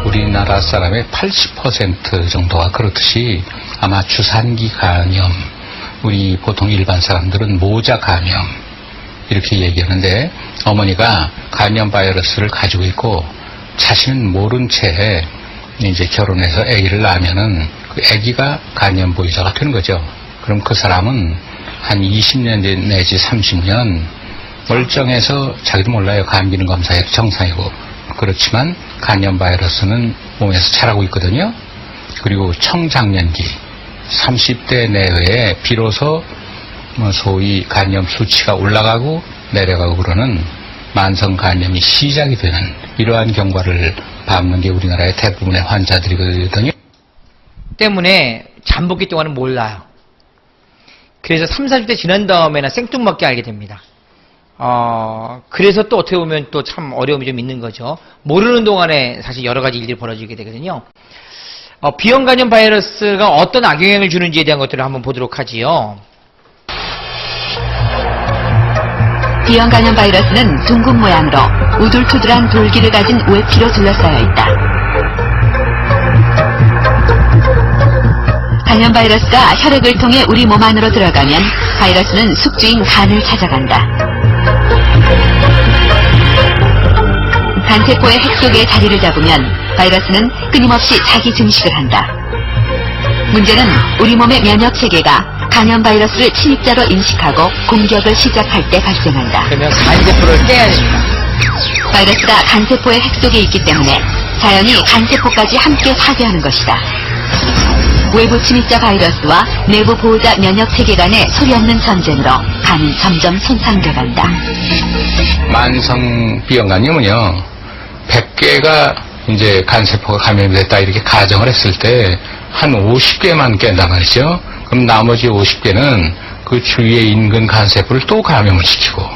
J: 우리나라 사람의 80% 정도가 그렇듯이 아마 주산기 감염, 우리 보통 일반 사람들은 모자 감염 이렇게 얘기하는데 어머니가 감염 바이러스를 가지고 있고 자신은 모른 채 이제 결혼해서 아기를 낳으면은 그 아기가 감염 보유자가 되는 거죠. 그럼 그 사람은 한 20년 내지 30년 멀쩡해서 자기도 몰라요. 간 기능 검사해도 정상이고. 그렇지만 간염 바이러스는 몸에서 자라고 있거든요. 그리고 청장년기 30대 내외에 비로소 소위 간염 수치가 올라가고 내려가고 그러는 만성 간염이 시작이 되는 이러한 경과를 밟는 게 우리나라의 대부분의 환자들이거든요.
A: 때문에 잠복기 동안은 몰라요. 그래서 30, 40대 지난 다음에는 생뚱맞게 알게 됩니다. 그래서 또 어떻게 보면 또 참 어려움이 좀 있는 거죠. 모르는 동안에 사실 여러 가지 일들이 벌어지게 되거든요. B형 간염 바이러스가 어떤 악영향을 주는지에 대한 것들을 한번 보도록 하지요.
C: B형 간염 바이러스는 둥근 모양으로 우둘투둘한 돌기를 가진 외피로 둘러싸여 있다. 간염 바이러스가 혈액을 통해 우리 몸 안으로 들어가면 바이러스는 숙주인 간을 찾아간다. 간세포의 핵 속에 자리를 잡으면 바이러스는 끊임없이 자기 증식을 한다. 문제는 우리 몸의 면역 체계가 간염 바이러스를 침입자로 인식하고 공격을 시작할 때 발생한다.
A: 그러면 간세포를 떼야 됩니다.
C: 바이러스가 간세포의 핵 속에 있기 때문에 자연히 간세포까지 함께 파괴하는 것이다. 외부 침입자 바이러스와 내부 보호자 면역 체계 간의 소리 없는 전쟁으로 간은 점점 손상돼 간다.
J: 만성 B형 간염은요, 100개가 이제 간세포가 감염이 됐다 이렇게 가정을 했을 때 한 50개만 깬단 말이죠. 그럼 나머지 50개는 그 주위에 인근 간세포를 또 감염을 시키고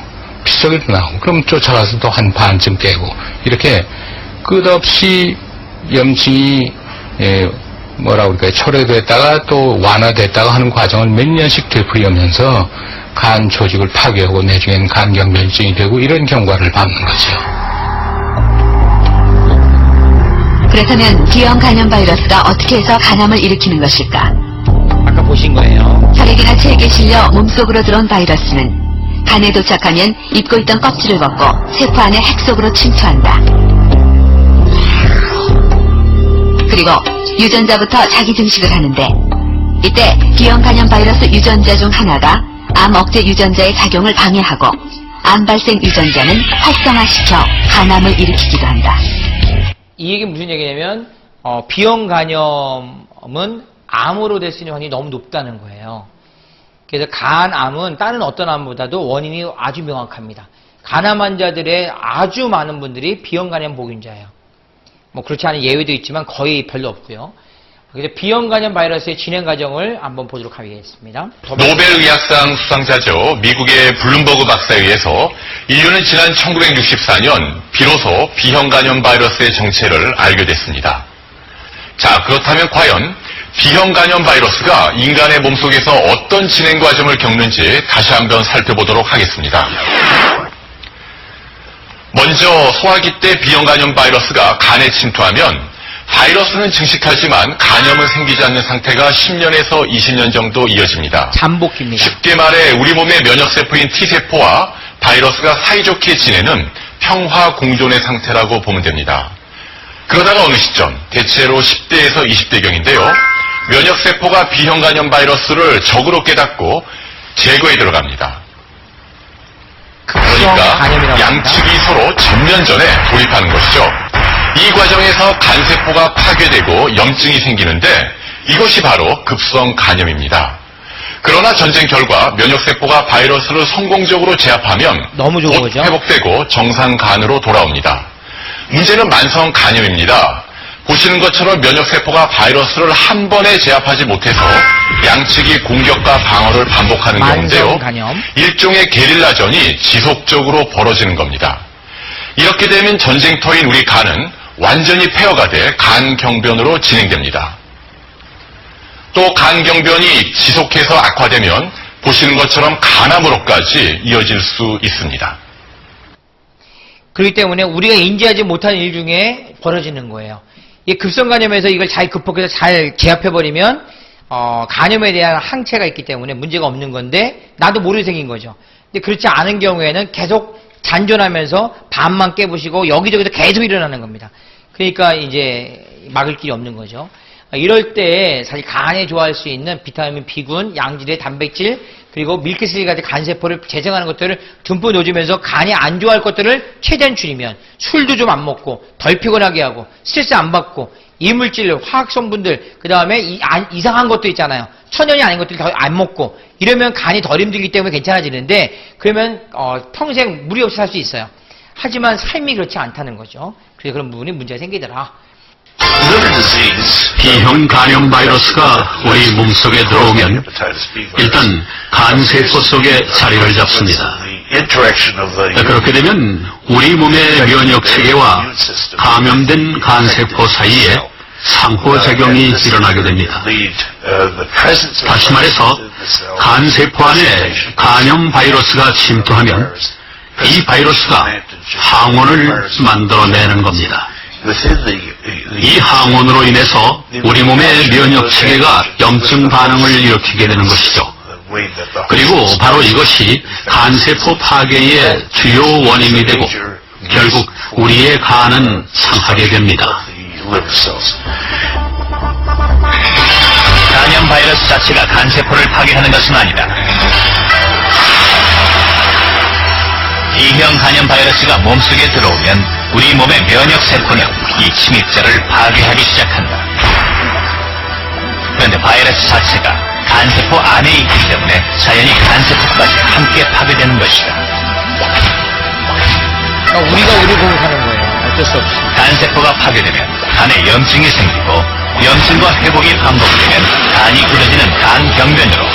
J: 피속에도 나오고 그럼 쫓아가서 또 한 반쯤 깨고 이렇게 끝없이 염증이 뭐라고 그럴까요? 초래됐다가 또 완화됐다가 하는 과정을 몇 년씩 되풀이하면서 간 조직을 파괴하고 내중엔 간경변증이 되고 이런 경과를 밟는 거죠.
C: 그렇다면 B형 간염 바이러스가 어떻게 해서 간암을 일으키는 것일까?
A: 아까 보신 거예요.
C: 혈액이나 체액에 실려 몸속으로 들어온 바이러스는 간에 도착하면 입고 있던 껍질을 벗고 세포 안의 핵 속으로 침투한다. 그리고 유전자부터 자기 증식을 하는데 이때 B형 간염 바이러스 유전자 중 하나가 암 억제 유전자의 작용을 방해하고 암 발생 유전자는 활성화시켜 간암을 일으키기도 한다.
A: 이 얘기는 무슨 얘기냐면 B형 간염은 암으로 될 수 있는 확률이 너무 높다는 거예요. 그래서 간암은 다른 어떤 암보다도 원인이 아주 명확합니다. 간암 환자들의 아주 많은 분들이 B형 간염 보균자예요. 뭐 그렇지 않은 예외도 있지만 거의 별로 없고요. 그래서 B형 간염 바이러스의 진행 과정을 한번 보도록 하겠습니다.
K: 노벨 의학상 수상자죠. 미국의 블룸버그 박사에 의해서 인류는 지난 1964년 비로소 B형 간염 바이러스의 정체를 알게 됐습니다. 자, 그렇다면 과연 B형 간염 바이러스가 인간의 몸속에서 어떤 진행 과정을 겪는지 다시 한번 살펴보도록 하겠습니다. 먼저 소화기 때 B형 간염 바이러스가 간에 침투하면 바이러스는 증식하지만 간염은 생기지 않는 상태가 10년에서 20년 정도 이어집니다.
A: 잠복기입니다.
K: 쉽게 말해 우리 몸의 면역세포인 T세포와 바이러스가 사이좋게 지내는 평화 공존의 상태라고 보면 됩니다. 그러다가 어느 시점, 대체로 10대에서 20대경인데요. 면역세포가 B형 간염 바이러스를 적으로 깨닫고 제거에 들어갑니다. 그러니까 양측이 서로 전면전에 돌입하는 것이죠. 이 과정에서 간세포가 파괴되고 염증이 생기는데 이것이 바로 급성 간염입니다. 그러나 전쟁 결과 면역세포가 바이러스를 성공적으로 제압하면
A: 너무 좋은
K: 곧
A: 거죠.
K: 회복되고 정상 간으로 돌아옵니다. 문제는 만성 간염입니다. 보시는 것처럼 면역세포가 바이러스를 한 번에 제압하지 못해서 양측이 공격과 방어를 반복하는 경우인데요.
A: 간염.
K: 일종의 게릴라전이 지속적으로 벌어지는 겁니다. 이렇게 되면 전쟁터인 우리 간은 완전히 폐허가 돼 간경변으로 진행됩니다. 또 간경변이 지속해서 악화되면 보시는 것처럼 간암으로까지 이어질 수 있습니다.
A: 그렇기 때문에 우리가 인지하지 못한 일 중에 벌어지는 거예요. 이 급성 간염에서 이걸 잘 극복해서 잘 제압해버리면 간염에 대한 항체가 있기 때문에 문제가 없는 건데 나도 모르게 생긴 거죠. 근데 그렇지 않은 경우에는 계속 잔존하면서 반만 깨부시고 여기저기서 계속 일어나는 겁니다. 그러니까 이제 막을 길이 없는 거죠. 이럴 때 사실 간에 좋아할 수 있는 비타민 B군, 양질의 단백질, 그리고 밀크세리 같은 간세포를 재생하는 것들을 듬뿍 넣어주면서 간이 안 좋아할 것들을 최대한 줄이면 술도 좀 안 먹고 덜 피곤하게 하고 스트레스 안 받고 이물질, 화학성분들, 그 다음에 이상한 것도 있잖아요. 천연이 아닌 것들 더 안 먹고 이러면 간이 덜 힘들기 때문에 괜찮아지는데 그러면 평생 무리 없이 살 수 있어요. 하지만 삶이 그렇지 않다는 거죠. 그래서 그런 부분이 문제가 생기더라.
L: B형 간염 바이러스가 우리 몸속에 들어오면 일단 간세포 속에 자리를 잡습니다. 그렇게 되면 우리 몸의 면역체계와 감염된 간세포 사이에 상호작용이 일어나게 됩니다. 다시 말해서 간세포 안에 간염 바이러스가 침투하면 이 바이러스가 항원을 만들어내는 겁니다. 이 항원으로 인해서 우리 몸의 면역체계가 염증 반응을 일으키게 되는 것이죠. 그리고 바로 이것이 간세포 파괴의 주요 원인이 되고 결국 우리의 간은 상하게 됩니다.
D: 간염 바이러스 자체가 간세포를 파괴하는 것은 아니다. B형 간염 바이러스가 몸속에 들어오면 우리 몸의 면역세포는 이 침입자를 파괴하기 시작한다. 그런데 바이러스 자체가 간세포 안에 있기 때문에 자연히 간세포까지 함께 파괴되는 것이다.
A: 우리가 우리 공격하는 거예요. 어쩔 수 없이.
D: 간세포가 파괴되면 간에 염증이 생기고 염증과 회복이 반복되면 간이 굳어지는 간경변으로,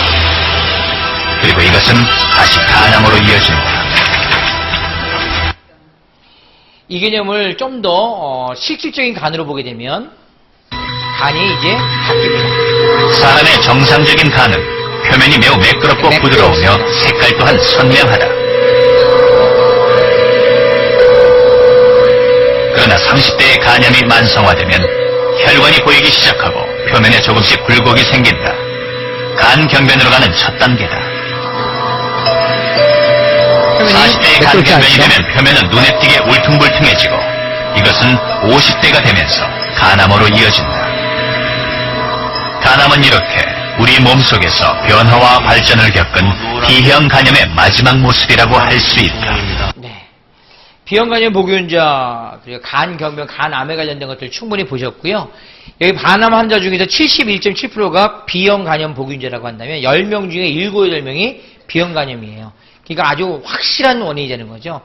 D: 그리고 이것은 다시 간암으로 이어진다.
A: 이 개념을 좀 더 실질적인 간으로 보게 되면 간이 이제 바뀝니다.
D: 사람의 정상적인 간은 표면이 매우 매끄럽고 부드러우며 색깔 또한 선명하다. 그러나 30대의 간염이 만성화되면 혈관이 보이기 시작하고 표면에 조금씩 굴곡이 생긴다. 간경변으로 가는 첫 단계다. 40대의 간경변이 되면 표면은 눈에 띄게 울퉁불퉁해지고 이것은 50대가 되면서 간암으로 이어진다. 간염은 이렇게 우리 몸속에서 변화와 발전을 겪은 B형 간염의 마지막 모습이라고 할 수 있다.
A: 네. B형 간염 복용자, 그리고 간 경변, 간암에 관련된 것들 충분히 보셨고요. 여기 반암 환자 중에서 71.7%가 B형 간염 복용자라고 한다면 10명 중에 7, 8명이 B형 간염이에요. 그러니까 아주 확실한 원인이 되는 거죠.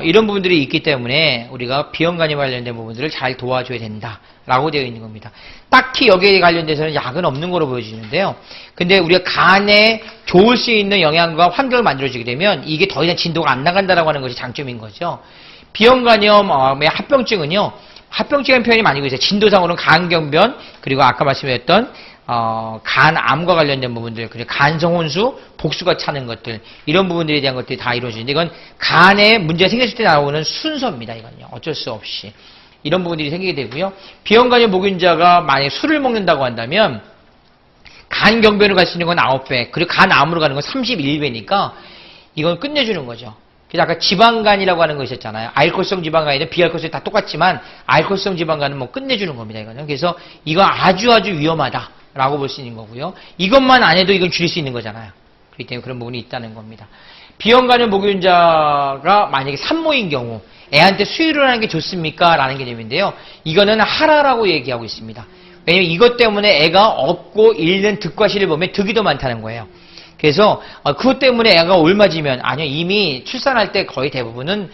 A: 이런 부분들이 있기 때문에 우리가 B형 간염에 관련된 부분들을 잘 도와줘야 된다라고 되어 있는 겁니다. 딱히 여기에 관련돼서는 약은 없는 거로 보여지는데요. 근데 우리가 간에 좋을 수 있는 영양과 환경을 만들어주게 되면 이게 더 이상 진도가 안 나간다라고 하는 것이 장점인 거죠. B형 간염의 합병증은요. 합병증이라는 표현이 많이 있어요. 진도상으로는 간경변, 그리고 아까 말씀드렸던 간암과 관련된 부분들, 그리고 간성혼수, 복수가 차는 것들, 이런 부분들에 대한 것들이 다 이루어지는데 이건 간에 문제가 생겼을 때 나오는 순서입니다. 이건요. 어쩔 수 없이. 이런 부분들이 생기게 되고요. B형 간염 복용자가 만약에 술을 먹는다고 한다면 간경변으로 갈 수 있는 건 9배, 그리고 간암으로 가는 건 31배니까 이건 끝내주는 거죠. 그래서 아까 지방간이라고 하는 거 있었잖아요. 알코올성 지방간이든 비알코올성이 다 똑같지만 알코올성 지방간은 뭐 끝내주는 겁니다. 이거는. 그래서 이건 아주 위험하다라고 볼 수 있는 거고요. 이것만 안 해도 이건 줄일 수 있는 거잖아요. 그렇기 때문에 그런 부분이 있다는 겁니다. B형 간염 복용자가 만약에 산모인 경우 애한테 수유를 하는 게 좋습니까? 라는 개념인데요. 이거는 하라라고 얘기하고 있습니다. 왜냐면 이것 때문에 애가 없고 잃는 득과 실을 보면 득이 더 많다는 거예요. 그래서 그것 때문에 애가 옮아지면 아니요 이미 출산할 때 거의 대부분은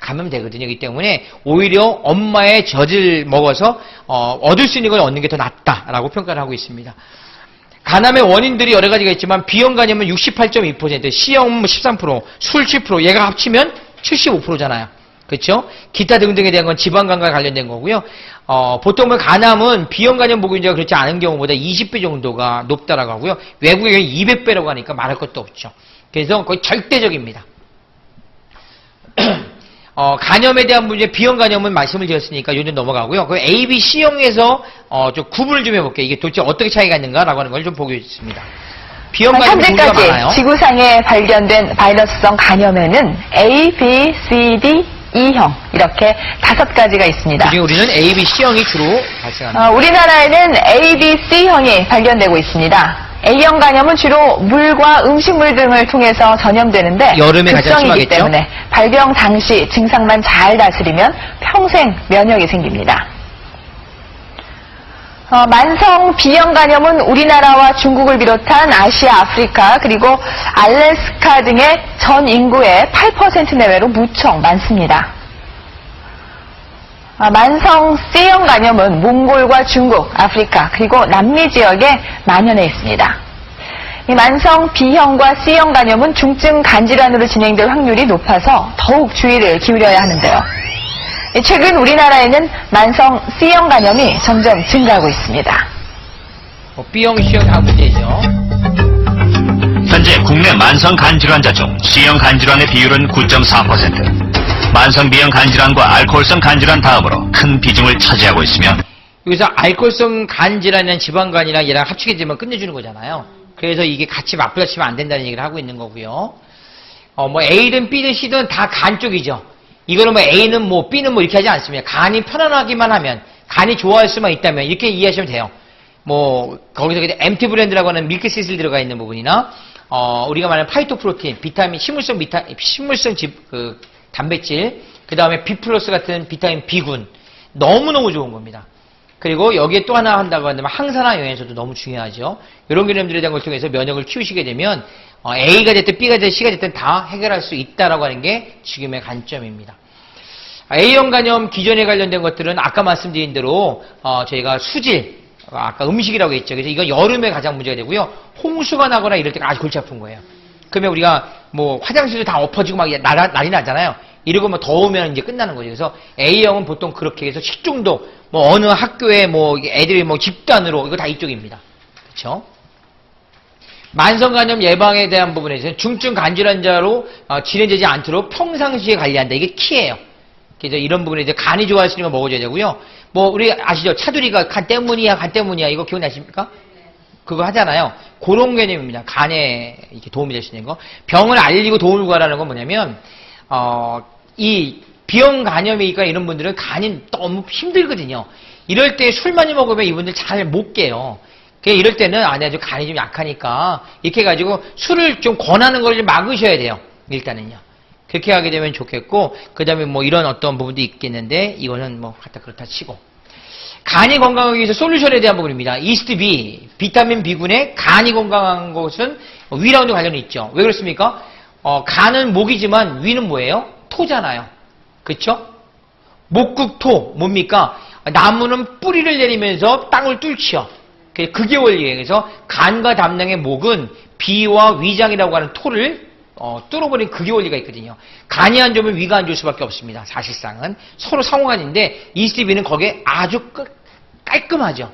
A: 감염되거든요. 그렇기 때문에 오히려 엄마의 젖을 먹어서 얻을 수 있는 걸 얻는 게 더 낫다라고 평가를 하고 있습니다. 간암의 원인들이 여러 가지가 있지만 B형 간염은 68.2%, C형 13%, 술 7%, 얘가 합치면 75%잖아요. 그렇죠? 기타 등등에 대한 건 지방간과 관련된 거고요. 보통 간암은 B형 간염 복용자가 그렇지 않은 경우보다 20배 정도가 높다라고 하고요. 외국에 200배라고 하니까 말할 것도 없죠. 그래서 거의 절대적입니다. 간염에 대한 문제, B형 간염은 말씀을 드렸으니까 요즘 넘어가고요. 그 A, B, C형에서 좀 구분을 좀 해볼게요. 이게 도대체 어떻게 차이가 있는가라고 하는 걸 좀 보겠습니다. B형 간염 종류가 많아요.
B: 현재까지 지구상에 발견된 바이러스성 간염에는 A, B, C, D, E형 이렇게 5가지가 있습니다.
A: 그중에 우리는 A, B, C형이 주로 발생합니다.
B: 우리나라에는 A, B, C형이 발견되고 있습니다. A형 간염은 주로 물과 음식물 등을 통해서 전염되는데
A: 여름에 가장
B: 급성이기
A: 심하겠죠?
B: 때문에 발병 당시 증상만 잘 다스리면 평생 면역이 생깁니다. 만성 B형 간염은 우리나라와 중국을 비롯한 아시아, 아프리카 그리고 알래스카 등의 전 인구의 8% 내외로 무척 많습니다. 만성 C형 간염은 몽골과 중국, 아프리카 그리고 남미 지역에 만연해 있습니다. 이 만성 B형과 C형 간염은 중증 간질환으로 진행될 확률이 높아서 더욱 주의를 기울여야 하는데요. 최근 우리나라에는 만성 C형 간염이 점점 증가하고 있습니다.
A: B형, C형 다 문제죠.
D: 현재 국내 만성 간질환자 중 C형 간질환의 비율은 9.4%, 만성 B형 간질환과 알코올성 간질환 다음으로 큰 비중을 차지하고 있으며
A: 여기서 알코올성 간질환이랑 지방간이랑 얘랑 합치게 되면 끝내주는 거잖아요. 그래서 이게 같이 맞부딪히면 안 된다는 얘기를 하고 있는 거고요. 뭐 A든 B든 C든 다 간 쪽이죠. 이거는 뭐 A는 뭐 B는 뭐 이렇게 하지 않습니다. 간이 편안하기만 하면, 간이 좋아할 수만 있다면 이렇게 이해하시면 돼요. 뭐 거기서 MT 브랜드라고 하는 밀크시슬 들어가 있는 부분이나 우리가 말하는 파이토프로틴, 비타민, 식물성 단백질, 그 다음에 B 플러스 같은 비타민 B군 너무너무 좋은 겁니다. 그리고 여기에 또 하나 한다고 한다면 항산화 영양소도 너무 중요하죠. 이런 개념들에 대한 걸 통해서 면역을 키우시게 되면 A가 됐든 B가 됐든 C가 됐든 다 해결할 수 있다라고 하는 게 지금의 관점입니다. A형 간염 기존에 관련된 것들은 아까 말씀드린 대로 저희가 수질, 아까 음식이라고 했죠. 그래서 이건 여름에 가장 문제가 되고요. 홍수가 나거나 이럴 때가 아주 골치 아픈 거예요. 그러면 우리가 뭐 화장실도 다 엎어지고 막 난리 나잖아요. 이러고 뭐 더우면 이제 끝나는 거죠. 그래서 A형은 보통 그렇게 해서 식중독, 뭐 어느 학교에 뭐 애들이 뭐 집단으로 이거 다 이쪽입니다. 그렇죠? 만성간염 예방에 대한 부분에서는 중증 간질환자로 진행되지 않도록 평상시에 관리한다. 이게 키예요. 그래서 이런 부분에 이제 간이 좋아할 수 있는 거 먹어줘야 되고요. 뭐 우리 아시죠? 차두리가 간 때문이야 이거 기억나십니까? 그거 하잖아요. 그런 개념입니다. 간에 이렇게 도움이 될 수 있는 거. 병을 알리고 도움을 구하라는 건 뭐냐면 이 B형 간염이 있거나 이런 분들은 간이 너무 힘들거든요. 이럴 때 술 많이 먹으면 이분들 잘 못 깨요. 이럴 때는 내가 좀 간이 좀 약하니까 이렇게 해가지고 술을 좀 권하는 걸 좀 막으셔야 돼요. 일단은요. 그렇게 하게 되면 좋겠고, 그 다음에 뭐 이런 어떤 부분도 있겠는데, 이거는 뭐 갖다 그렇다 치고. 간이 건강하기 위해서 솔루션에 대한 부분입니다. 이스트 B, 비타민 B군의 간이 건강한 것은 위랑도 관련이 있죠. 왜 그렇습니까? 간은 목이지만 위는 뭐예요? 토잖아요. 그쵸? 목극토, 뭡니까? 나무는 뿌리를 내리면서 땅을 뚫지요. 그게 원리예요. 그래서 간과 담낭의 목은 비와 위장이라고 하는 토를 뚫어버린 그게 원리가 있거든요. 간이 안 좋으면 위가 안 좋을 수밖에 없습니다. 사실상은. 서로 상호간인데 이스티비는 거기에 아주 깔끔하죠.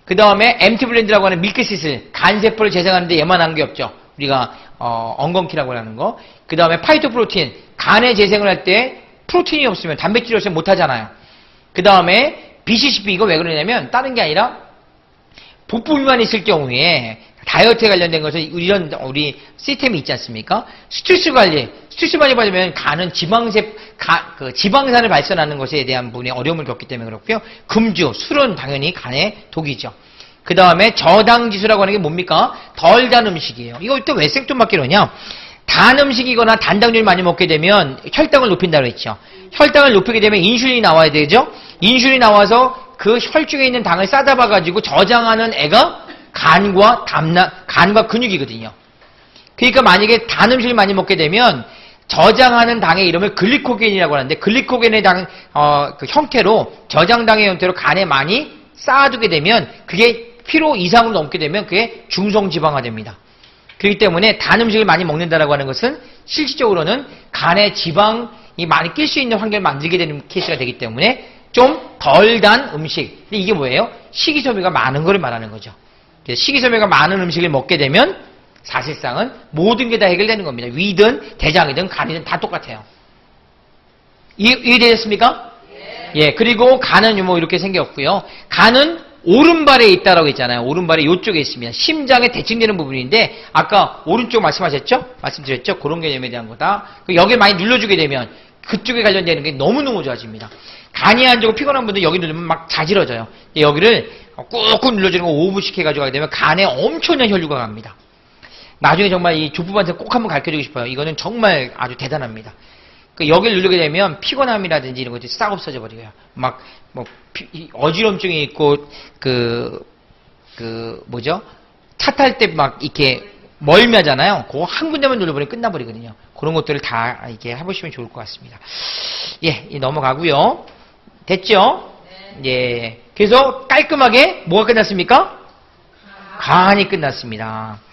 A: 그 다음에 엠티블렌드라고 하는 밀크시슬, 간세포를 재생하는데 얘만한 게 없죠. 우리가 엉겅키라고 하는 거. 그 다음에 파이토프로틴, 간에 재생을 할 때 프로틴이 없으면 단백질이 없으면 못하잖아요. 그 다음에 BCCP, 이거 왜 그러냐면 다른 게 아니라 복부 비만이 있을 경우에 다이어트에 관련된 것은 이런 우리 시스템이 있지 않습니까? 스트레스 관리, 스트레스 많이 받으면 간은 지방산을 발산하는 것에 대한 부분에 어려움을 겪기 때문에 그렇고요. 금주, 술은 당연히 간에 독이죠. 그 다음에 저당지수라고 하는 게 뭡니까? 덜 단 음식이에요. 이거 또 왜 생뚱맞게 그러냐? 단 음식이거나 단당류를 많이 먹게 되면 혈당을 높인다고 했죠. 혈당을 높이게 되면 인슐린이 나와야 되죠. 인슐린이 나와서 그 혈중에 있는 당을 싸잡아가지고 저장하는 애가 간과 근육이거든요. 그러니까 만약에 단 음식을 많이 먹게 되면 저장하는 당의 이름을 글리코겐이라고 하는데 글리코겐의 그 형태로 저장당의 형태로 간에 많이 쌓아두게 되면 그게 필요 이상으로 넘게 되면 그게 중성지방화됩니다. 그렇기 때문에 단 음식을 많이 먹는다라고 하는 것은 실질적으로는 간에 지방이 많이 낄 수 있는 환경을 만들게 되는 케이스가 되기 때문에 좀 덜 단 음식. 근데 이게 뭐예요? 식이섬유가 많은 걸 말하는 거죠. 식이섬유가 많은 음식을 먹게 되면 사실상은 모든 게 다 해결되는 겁니다. 위든 대장이든 간이든 다 똑같아요. 이해되셨습니까? 예. 그리고 간은 뭐 이렇게 생겼고요. 간은 오른발에 있다라고 했잖아요. 오른발에 이쪽에 있습니다. 심장에 대칭되는 부분인데 아까 오른쪽 말씀드렸죠? 그런 개념에 대한 거다. 여기를 많이 눌러주게 되면 그쪽에 관련되는 게 너무너무 좋아집니다. 간이 안 좋고 피곤한 분들 여기 누르면 막 자지러져요. 여기를 꾹꾹 눌러주는 거 5분씩 해가지고 하게 되면 간에 엄청난 혈류가 갑니다. 나중에 정말 이 족부한테 꼭 한번 가르쳐주고 싶어요. 이거는 정말 아주 대단합니다. 여기를 누르게 되면 피곤함이라든지 이런 것들이 싹 없어져 버리고요. 막, 어지럼증이 있고, 차 탈 때 막 이렇게 멀미하잖아요. 그거 한 군데만 눌러버리면 끝나버리거든요. 그런 것들을 다 이렇게 해보시면 좋을 것 같습니다. 예, 넘어가고요. 됐죠? 예. 그래서 깔끔하게 뭐가 끝났습니까? 간이 끝났습니다.